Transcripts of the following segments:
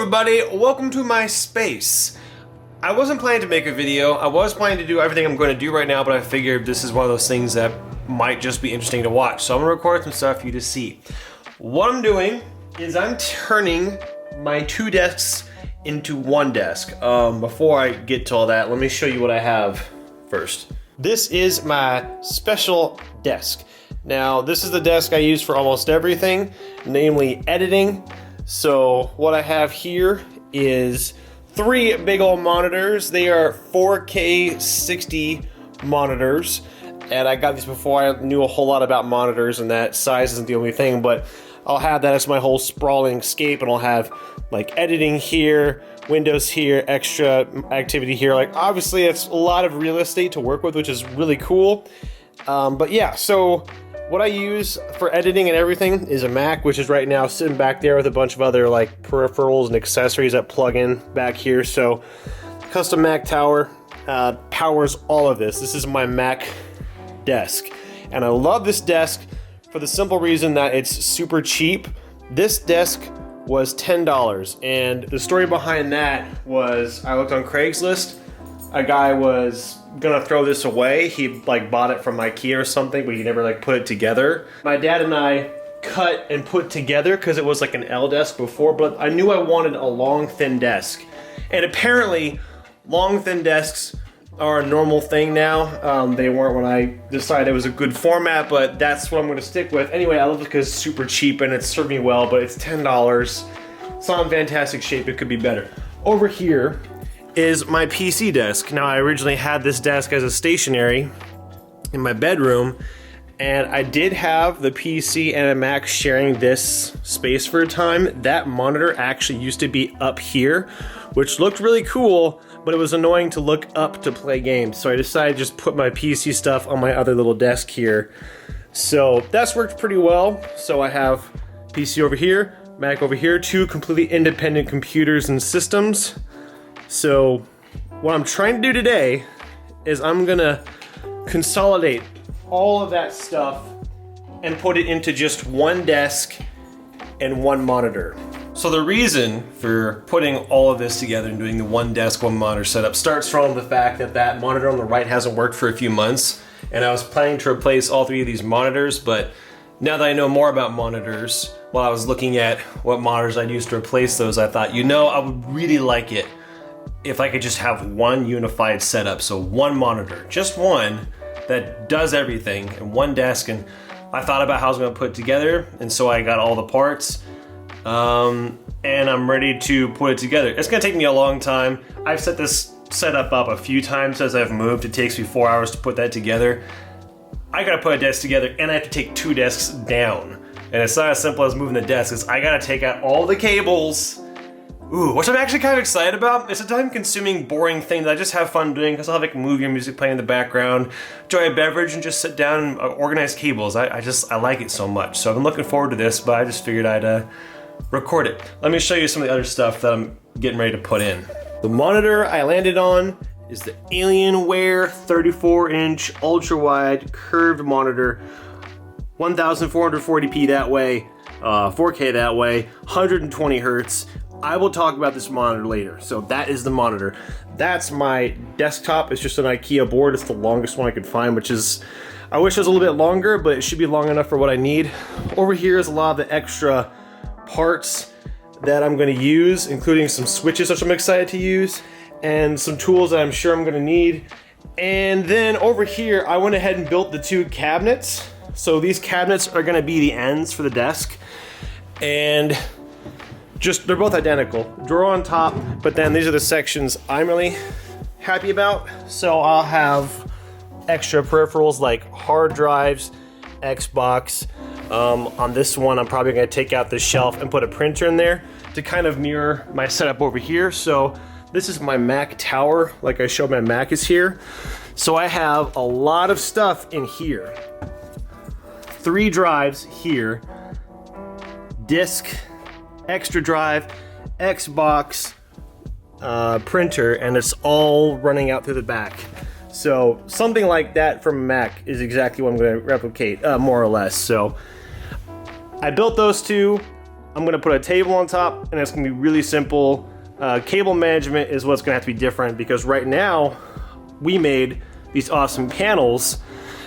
everybody, welcome to my space. I wasn't planning to make a video. I was planning to do everything I'm going to do right now, but I figured this is one of those things that might just be interesting to watch. So I'm going to record some stuff for you to see. What I'm doing is I'm turning my two desks into one desk. Before I get to all that, let me show you what I have first. This is my special desk. Now, this is the desk I use for almost everything, namely editing. So what I have here is three big old monitors. They are 4K 60 monitors, and I got these before I knew a whole lot about monitors, and that size isn't the only thing, but I'll have that as my whole sprawling scape, and I'll have like editing here, windows here, extra activity here. Like obviously it's a lot of real estate to work with, which is really cool. But yeah, so what I use for editing and everything is a Mac, which is right now sitting back there with a bunch of other like peripherals and accessories that plug in back here. So custom Mac tower powers all of this. This is my Mac desk, and I love this desk for the simple reason that it's super cheap. This desk was $10, and the story behind that was I looked on Craigslist. A guy was gonna throw this away. He like bought it from IKEA or something, but he never like put it together. My dad and I cut and put together because it was like an L desk before, but I knew I wanted a long, thin desk. And apparently, long, thin desks are a normal thing now. They weren't when I decided it was a good format, but that's what I'm gonna stick with. Anyway, I love it because it's super cheap and it served me well, but it's $10. It's not in fantastic shape, it could be better. Over here is my PC desk. Now, I originally had this desk as a stationary in my bedroom, and I did have the PC and a Mac sharing this space for a time. That monitor actually used to be up here, which looked really cool, but it was annoying to look up to play games. So I decided to just put my PC stuff on my other little desk here. So that's worked pretty well. So I have PC over here, Mac over here, two completely independent computers and systems. So what I'm trying to do today is I'm gonna consolidate all of that stuff and put it into just one desk and one monitor. So the reason for putting all of this together and doing the one desk, one monitor setup starts from the fact that that monitor on the right hasn't worked for a few months, and I was planning to replace all three of these monitors, but now that I know more about monitors, while I was looking at what monitors I'd use to replace those, I thought, you know, I would really like it if I could just have one unified setup. So one monitor, just one, that does everything, and one desk. And I thought about how I was gonna put it together, and so I got all the parts, and I'm ready to put it together. It's gonna take me a long time. I've set this setup up a few times as I've moved. It takes me 4 hours to put that together. I gotta put a desk together, and I have to take two desks down. And it's not as simple as moving the desk, it's I gotta take out all the cables. Ooh, which I'm actually kind of excited about. It's a time-consuming, boring thing that I just have fun doing because I'll have like movie music playing in the background, enjoy a beverage, and just sit down and organize cables. I like it so much. So I've been looking forward to this, but I just figured I'd record it. Let me show you some of the other stuff that I'm getting ready to put in. The monitor I landed on is the Alienware 34-inch ultra-wide curved monitor, 1440p that way, 4K that way, 120 hertz. I will talk about this monitor later. So that is the monitor. That's my desktop. It's just an IKEA board. It's the longest one I could find, which is, I wish it was a little bit longer, but it should be long enough for what I need. Over here is a lot of the extra parts that I'm gonna use, including some switches, which I'm excited to use, and some tools that I'm sure I'm gonna need. And then over here, I went ahead and built the two cabinets. So these cabinets are gonna be the ends for the desk. And they're both identical. Drawer on top, but then these are the sections I'm really happy about. So I'll have extra peripherals like hard drives, Xbox. On this one, I'm probably gonna take out the shelf and put a printer in there to kind of mirror my setup over here. So this is my Mac tower, like I showed my Mac is here. So I have a lot of stuff in here. 3 drives here, disk, extra drive, Xbox, printer, and it's all running out through the back. So something like that from Mac is exactly what I'm going to replicate, more or less. So I built those two. I'm gonna put a table on top, and it's gonna be really simple. Cable management is what's gonna have to be different, because right now we made these awesome panels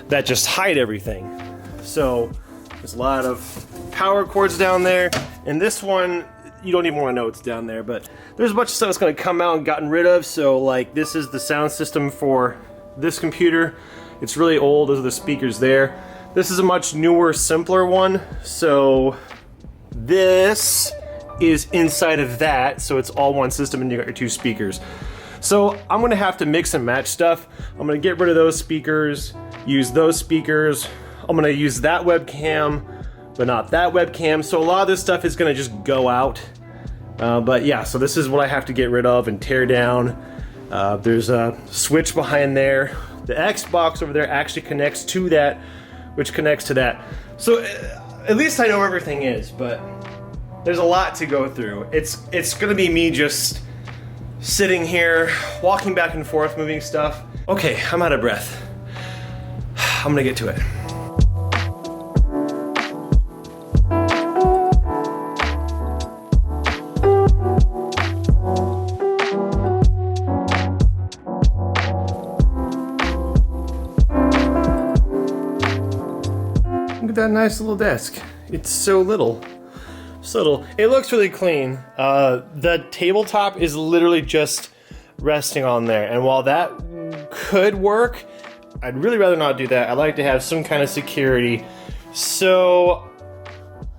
that just hide everything. So there's a lot of power cords down there, and this one, you don't even want to know it's down there, but there's a bunch of stuff that's going to come out and gotten rid of. So like, this is the sound system for this computer. It's really old. Those are the speakers there. This is a much newer, simpler one. So this is inside of that, so it's all one system, and you got your 2 speakers. So I'm gonna have to mix and match stuff. I'm gonna get rid of those speakers, use those speakers. I'm gonna use that webcam, but not that webcam. So a lot of this stuff is gonna just go out. But yeah, so this is what I have to get rid of and tear down. There's a switch behind there. The Xbox over there actually connects to that, which connects to that. So at least I know where everything is, but there's a lot to go through. It's gonna be me just sitting here, walking back and forth, moving stuff. Okay, I'm out of breath. I'm gonna get to it. Look at that nice little desk. It's so little. It looks really clean. The tabletop is literally just resting on there, and while that could work, I'd really rather not do that. I'd like to have some kind of security. So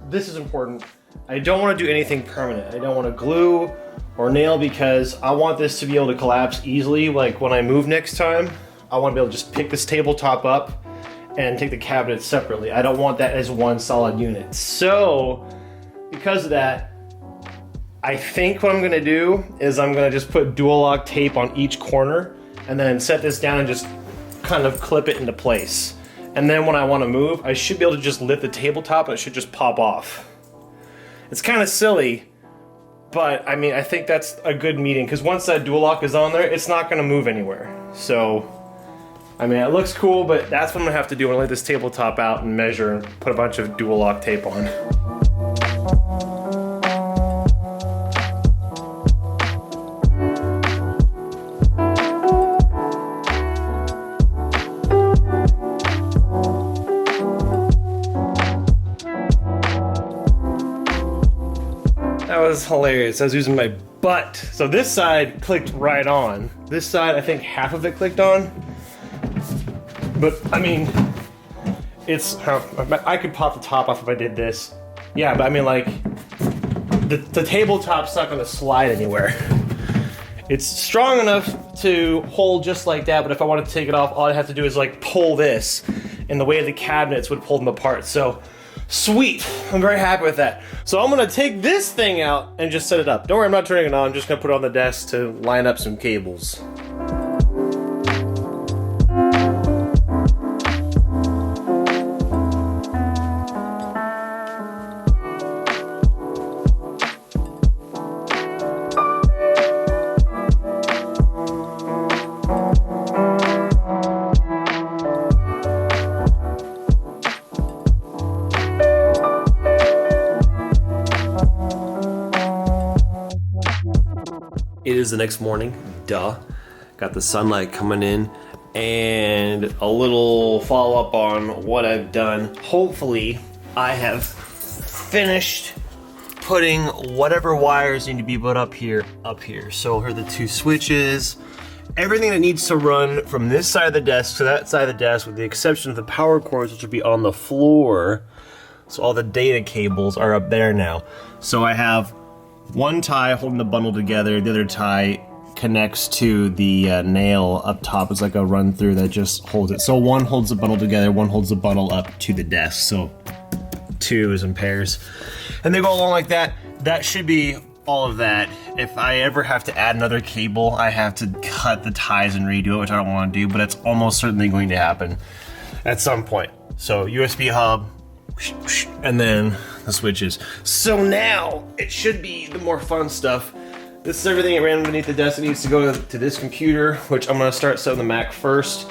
this is important. I don't want to do anything permanent. I don't want to glue or nail, because I want this to be able to collapse easily. Like when I move next time, I want to be able to just pick this tabletop up and take the cabinets separately. I don't want that as one solid unit. So because of that, I think what I'm gonna do is I'm gonna just put dual lock tape on each corner and then set this down and just kind of clip it into place. And then when I wanna move, I should be able to just lift the tabletop and it should just pop off. It's kind of silly, but I mean, I think that's a good meeting, because once that dual lock is on there, it's not gonna move anywhere. So, I mean, it looks cool, but that's what I'm gonna have to do when I lay this tabletop out and measure and put a bunch of dual lock tape on. That was hilarious. I was using my butt. So this side clicked right on. This side, I think half of it clicked on. But I mean, I could pop the top off if I did this. Yeah, but I mean, like, the tabletop's not gonna slide anywhere. It's strong enough to hold just like that, but if I wanted to take it off, all I'd have to do is like pull this, and the way the cabinets would pull them apart. So, sweet, I'm very happy with that. So I'm gonna take this thing out and just set it up. Don't worry, I'm not turning it on, I'm just gonna put it on the desk to line up some cables. It is the next morning, duh. Got the sunlight coming in, and a little follow-up on what I've done. Hopefully, I have finished putting whatever wires need to be put up here. So here are the 2 switches. Everything that needs to run from this side of the desk to that side of the desk, with the exception of the power cords, which will be on the floor. So all the data cables are up there now. So I have one tie holding the bundle together, the other tie connects to the nail up top. It's like a run through that just holds it. So one holds the bundle together, one holds the bundle up to the desk. So 2 is in pairs. And they go along like that. That should be all of that. If I ever have to add another cable, I have to cut the ties and redo it, which I don't want to do, but it's almost certainly going to happen at some point. So USB hub, and then the switches. So now it should be the more fun stuff. This is everything that ran underneath the desk that needs to go to this computer, which I'm gonna start setting the Mac first,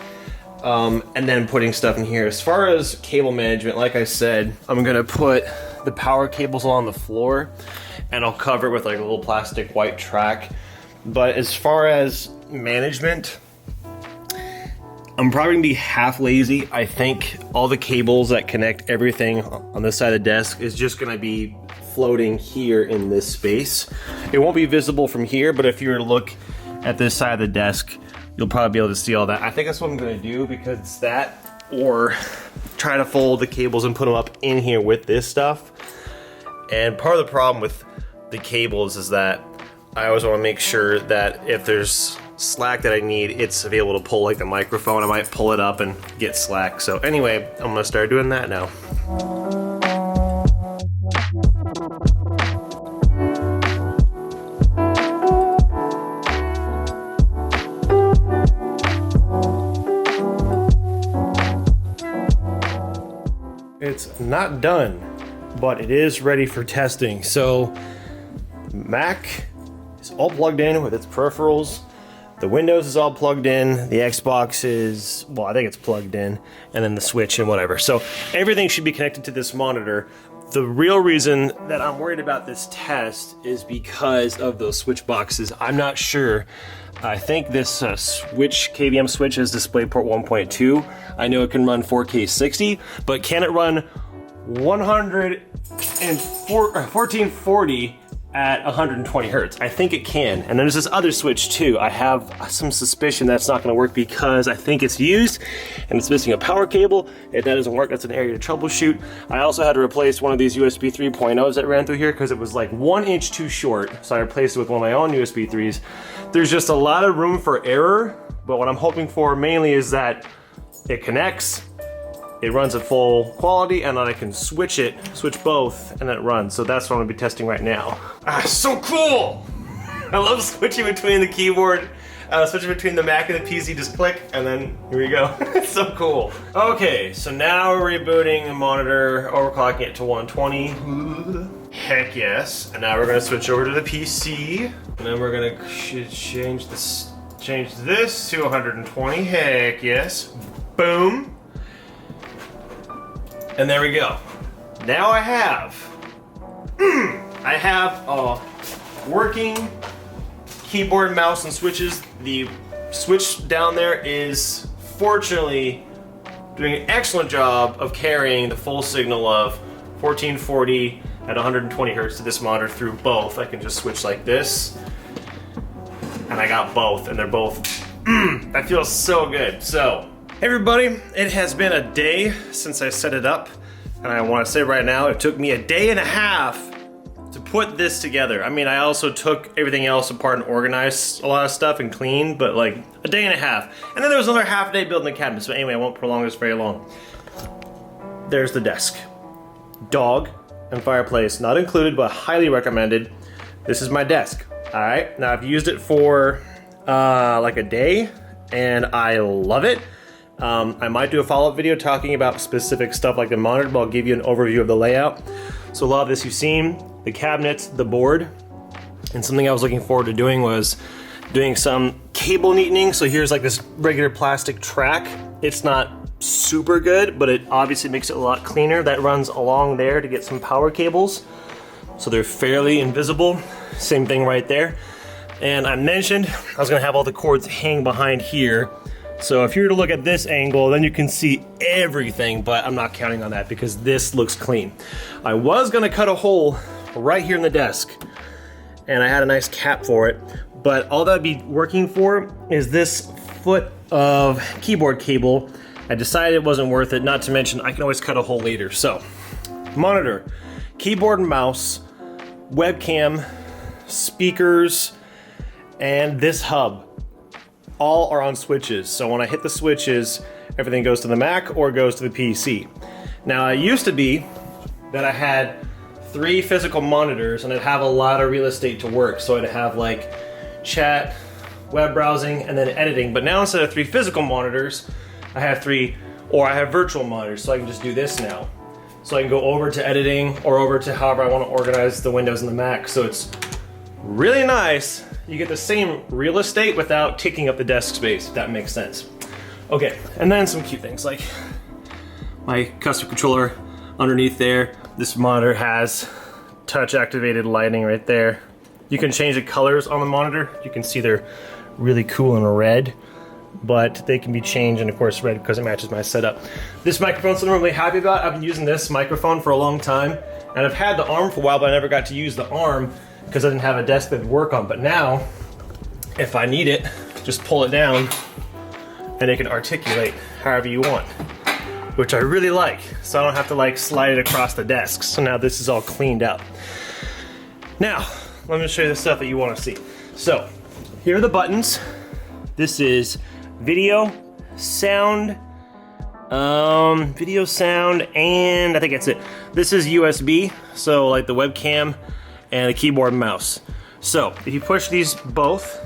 and then putting stuff in here. As far as cable management, like I said, I'm gonna put the power cables along the floor, and I'll cover it with like a little plastic white track. But as far as management, I'm probably gonna be half lazy. I think all the cables that connect everything on this side of the desk is just gonna be floating here in this space. It won't be visible from here, but if you were to look at this side of the desk, you'll probably be able to see all that. I think that's what I'm gonna do, because it's that, or try to fold the cables and put them up in here with this stuff. And part of the problem with the cables is that I always wanna make sure that if there's slack that I need, it's available to pull like the microphone. I might pull it up and get slack. So anyway, I'm gonna start doing that now. It's not done, but it is ready for testing. So Mac is all plugged in with its peripherals. The Windows is all plugged in. The Xbox is, well, I think it's plugged in, and then the Switch and whatever. So everything should be connected to this monitor. The real reason that I'm worried about this test is because of those switch boxes. I'm not sure. I think this switch, KVM switch, is DisplayPort 1.2. I know it can run 4K 60, but can it run 1440 at 120 hertz? I think it can. And then there's this other switch too. I have some suspicion that's not gonna work because I think it's used and it's missing a power cable. If that doesn't work, that's an area to troubleshoot. I also had to replace one of these USB 3.0s that ran through here because it was like 1 inch too short. So I replaced it with one of my own USB 3s. There's just a lot of room for error, but what I'm hoping for mainly is that it connects, it runs at full quality, and then I can switch both, and it runs. So that's what I'm gonna be testing right now. Ah, so cool! I love switching between the keyboard, switching between the Mac and the PC, just click, and then here we go. It's so cool. Okay, so now we're rebooting the monitor, overclocking it to 120. Heck yes. And now we're gonna switch over to the PC, and then we're gonna change this to 120. Heck yes. Boom. And there we go. Now I have a working keyboard, mouse, and switches. The switch down there is fortunately doing an excellent job of carrying the full signal of 1440 at 120 hertz to this monitor through both. I can just switch like this, and I got both, and they're both, that feels so good. So, hey everybody, it has been a day since I set it up, and I want to say right now, it took me a day and a half to put this together. I mean, I also took everything else apart and organized a lot of stuff and cleaned, but like a day and a half. And then there was another half day building the cabinet, so anyway, I won't prolong this very long. There's the desk. Dog and fireplace, not included, but highly recommended. This is my desk, all right? Now I've used it for like a day, and I love it. I might do a follow-up video talking about specific stuff like the monitor, but I'll give you an overview of the layout. So a lot of this you've seen, the cabinets, the board, and something I was looking forward to doing was doing some cable neatening. So here's like this regular plastic track. It's not super good, but it obviously makes it a lot cleaner. That runs along there to get some power cables. So they're fairly invisible. Same thing right there. And I mentioned I was gonna have all the cords hang behind here. So if you were to look at this angle, then you can see everything, but I'm not counting on that because this looks clean. I was gonna cut a hole right here in the desk, and I had a nice cap for it, but all that'd be working for is this foot of keyboard cable. I decided it wasn't worth it, not to mention I can always cut a hole later. So, monitor, keyboard and mouse, webcam, speakers, and this hub. All are on switches. So when I hit the switches, everything goes to the Mac or goes to the PC. Now it used to be that I had 3 physical monitors and I'd have a lot of real estate to work. So I'd have like chat, web browsing, and then editing. But now instead of 3 physical monitors, I have 3, or I have virtual monitors, so I can just do this now. So I can go over to editing or over to however I want to organize the windows in the Mac. So it's really nice. You get the same real estate without taking up the desk space, if that makes sense. Okay, and then some cute things like my custom controller underneath there. This monitor has touch activated lighting right there. You can change the colors on the monitor. You can see they're really cool in red, but they can be changed, and of course red because it matches my setup. This microphone's something I'm really happy about. I've been using this microphone for a long time, and I've had the arm for a while, but I never got to use the arm because I didn't have a desk that would work on. But now, if I need it, just pull it down and it can articulate however you want, which I really like, so I don't have to like slide it across the desk. So now this is all cleaned up. Now, let me show you the stuff that you want to see. So, here are the buttons. This is video, sound, and I think that's it. This is USB, so like the webcam and the keyboard and mouse. So, if you push these both,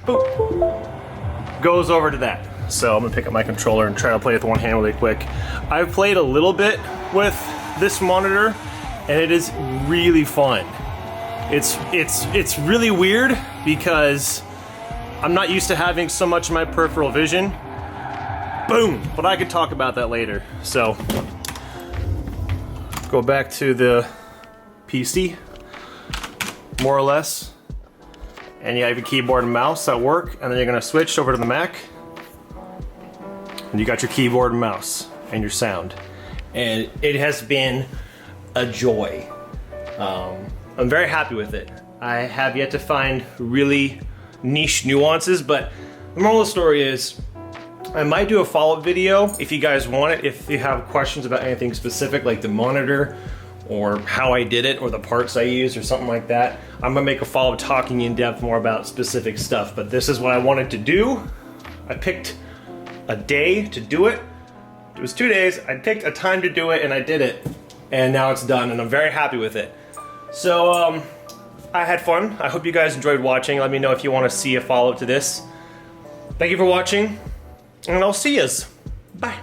boop, goes over to that. So I'm gonna pick up my controller and try to play with one hand really quick. I've played a little bit with this monitor, and it is really fun. It's really weird because I'm not used to having so much of my peripheral vision. Boom! But I could talk about that later. So, go back to the PC, more or less. And you have your keyboard and mouse that work, and then you're gonna switch over to the Mac. And you got your keyboard and mouse and your sound. And it has been a joy. I'm very happy with it. I have yet to find really niche nuances, but the moral of the story is I might do a follow-up video if you guys want it, if you have questions about anything specific like the monitor or how I did it or the parts I used or something like that. I'm gonna make a follow-up talking in depth more about specific stuff, but this is what I wanted to do. I picked a day to do it. It was 2 days. I picked a time to do it and I did it, and now it's done and I'm very happy with it. So I had fun. I hope you guys enjoyed watching. Let me know if you want to see a follow-up to this. Thank you for watching, and I'll see yous. Bye.